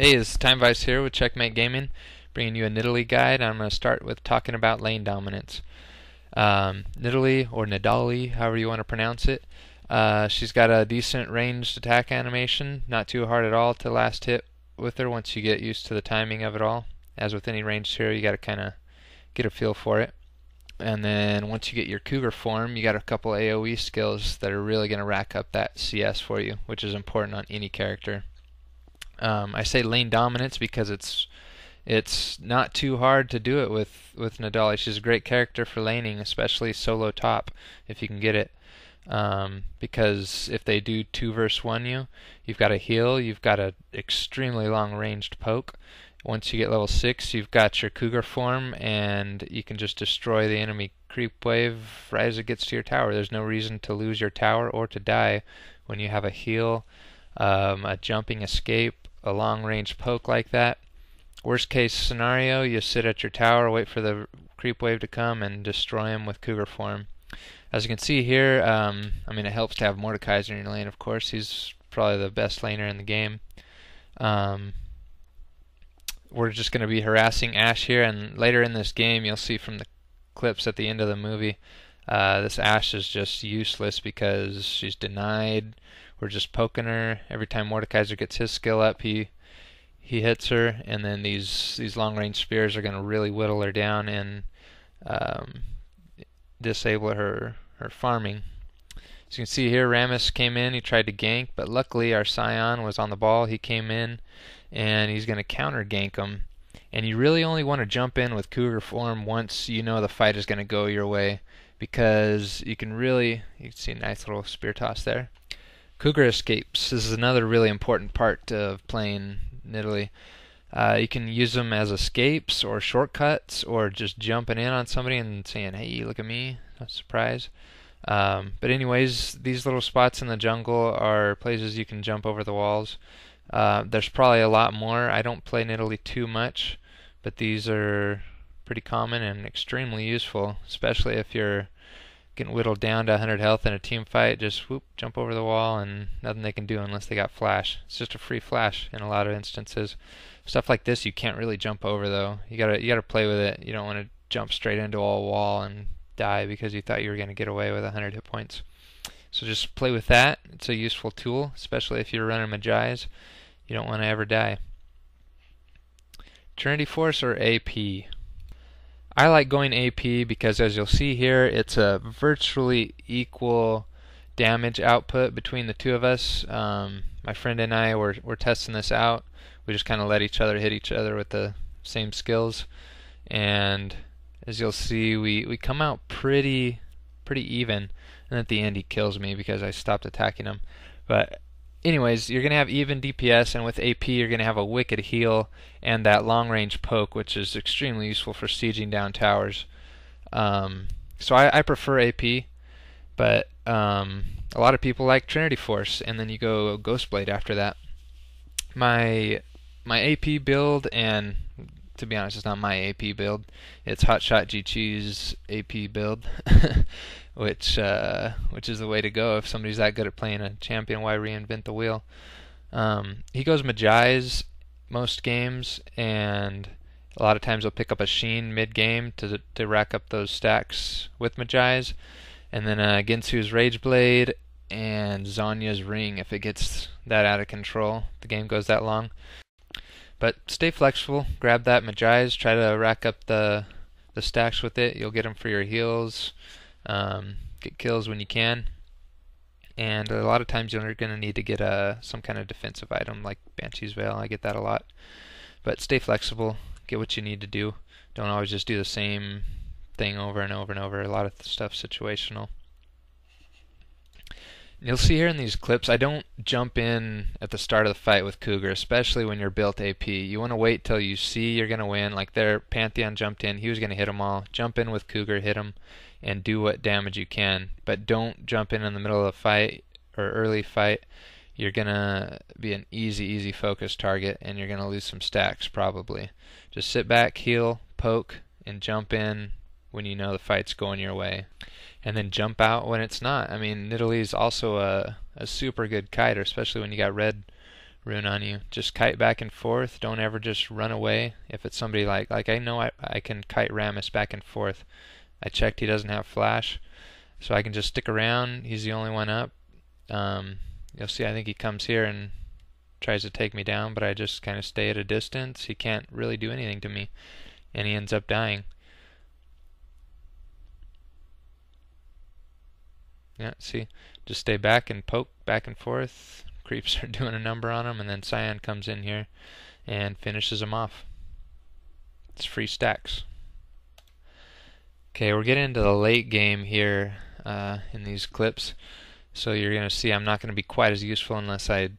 Hey, it's Time Vice here with Checkmate Gaming, bringing you a Nidalee guide. I'm going to start with talking about lane dominance. Nidalee, or Nidalee, however you want to pronounce it, she's got a decent ranged attack animation, not too hard at all to last hit with her once you get used to the timing of it all. As with any ranged hero, you got to kind of get a feel for it. And then once you get your Cougar form, you got a couple AoE skills that are really going to rack up that CS for you, which is important on any character. I say lane dominance because it's not too hard to do it with Nidalee. She's a great character for laning, especially solo top if you can get it. Because if they do 2 versus 1 you've got a heal, you've got an extremely long ranged poke. Once you get level 6, you've got your Cougar form, and you can just destroy the enemy creep wave right as it gets to your tower. There's no reason to lose your tower or to die when you have a heal, a jumping escape, a long range poke like that. Worst case scenario, you sit at your tower, wait for the creep wave to come, and destroy him with Cougar form. As you can see here, it helps to have Mordekaiser in your lane, of course. He's probably the best laner in the game. We're just going to be harassing Ashe here, and later in this game, you'll see from the clips at the end of the movie, this Ashe is just useless because she's denied. We're just poking her. Every time Mordekaiser gets his skill up, he hits her, and then these long range spears are going to really whittle her down and disable her farming. As you can see here, Rammus came in. He tried to gank, but luckily our Scion was on the ball. He came in, and he's going to counter gank him. And you really only want to jump in with Cougar form once you know the fight is going to go your way, because you can see a nice little spear toss there. Cougar escapes. This is another really important part of playing Nidalee. You can use them as escapes or shortcuts, or just jumping in on somebody and saying, "Hey, look at me!" A surprise. But anyways, these little spots in the jungle are places you can jump over the walls. There's probably a lot more. I don't play Nidalee too much, but these are pretty common and extremely useful, especially if you're getting whittled down to 100 health in a team fight. Just whoop, jump over the wall, and nothing they can do unless they got flash. It's just a free flash in a lot of instances. Stuff like this you can't really jump over though. You gotta play with it. You don't want to jump straight into a wall and die because you thought you were going to get away with 100 hit points. So just play with that. It's a useful tool, especially if you're running Magi's. You don't want to ever die. Trinity Force or AP? I like going AP because, as you'll see here, it's a virtually equal damage output between the two of us. My friend and I were testing this out. We just kind of let each other hit each other with the same skills, and as you'll see, we come out pretty even. And at the end, he kills me because I stopped attacking him. But anyways, you're going to have even DPS, and with AP you're going to have a wicked heal and that long range poke, which is extremely useful for sieging down towers. So I prefer AP, but a lot of people like Trinity Force, and then you go Ghostblade after that. My AP build, and to be honest, it's not my AP build, it's Hotshot G-Cheese AP build, which is the way to go if somebody's that good at playing a champion. Why reinvent the wheel? He goes Magi's most games, and a lot of times he'll pick up a Sheen mid-game to rack up those stacks with Magi's, and then Ginsu's Rageblade and Zonya's Ring if it gets that out of control, the game goes that long. But stay flexible, grab that Magi's, try to rack up the stacks with it. You'll get them for your heals, get kills when you can, and a lot of times you're going to need to get some kind of defensive item like Banshee's Veil. I get that a lot. But stay flexible, get what you need to do. Don't always just do the same thing over and over and over. A lot of stuff's situational. You'll see here in these clips, I don't jump in at the start of the fight with Cougar, especially when you're built AP. You want to wait till you see you're going to win. Like there, Pantheon jumped in, he was going to hit them all. Jump in with Cougar, hit them, and do what damage you can. But don't jump in the middle of the fight or early fight. You're going to be an easy focus target, and you're going to lose some stacks probably. Just sit back, heal, poke, and jump in when you know the fight's going your way. And then jump out when it's not. I mean, Nidalee is also a super good kiter, especially when you got red ruin on you. Just kite back and forth. Don't ever just run away. If it's somebody like I know I can kite Rammus back and forth. I checked, he doesn't have flash, so I can just stick around. He's the only one up. You'll see, I think he comes here and tries to take me down, but I just kind of stay at a distance. He can't really do anything to me, and he ends up dying. Yeah, see, just stay back and poke back and forth. Creeps are doing a number on him, and then Cyan comes in here and finishes him off. It's free stacks. Okay, we're getting into the late game here in these clips, so you're going to see I'm not going to be quite as useful unless I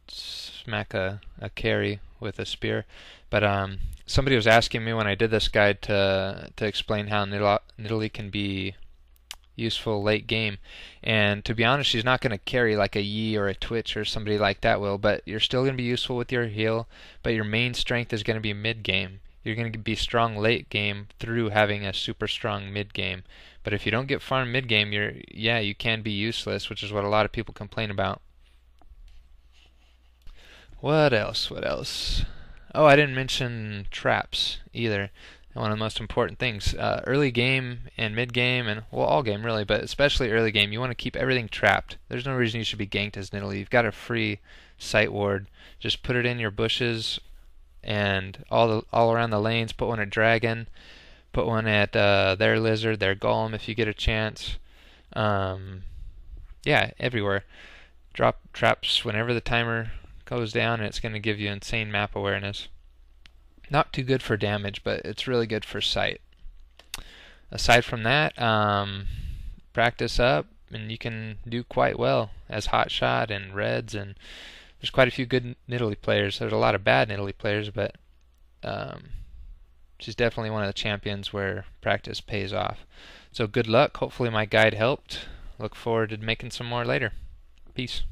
smack a carry with a spear. But somebody was asking me when I did this guide to explain how Nidalee can be useful late game, and to be honest, she's not going to carry like a Yi or a Twitch or somebody like that will, but you're still going to be useful with your heal, but your main strength is going to be mid game. You're going to be strong late game through having a super strong mid game. But if you don't get farm mid game, you can be useless, which is what a lot of people complain about. What else? What else? Oh, I didn't mention traps either. One of the most important things. Early game and mid game, and well, all game really, but especially early game, you want to keep everything trapped. There's no reason you should be ganked as Nidalee. You've got a free sight ward. Just put it in your bushes and all around the lanes. Put one at dragon. Put one at their lizard, their golem if you get a chance. Yeah, everywhere. Drop traps whenever the timer goes down, and it's going to give you insane map awareness. Not too good for damage, but it's really good for sight. Aside from that, practice up, and you can do quite well as Hotshot and Reds, and there's quite a few good Nidalee players. There's a lot of bad Nidalee players, but she's definitely one of the champions where practice pays off. So good luck. Hopefully my guide helped. Look forward to making some more later. Peace.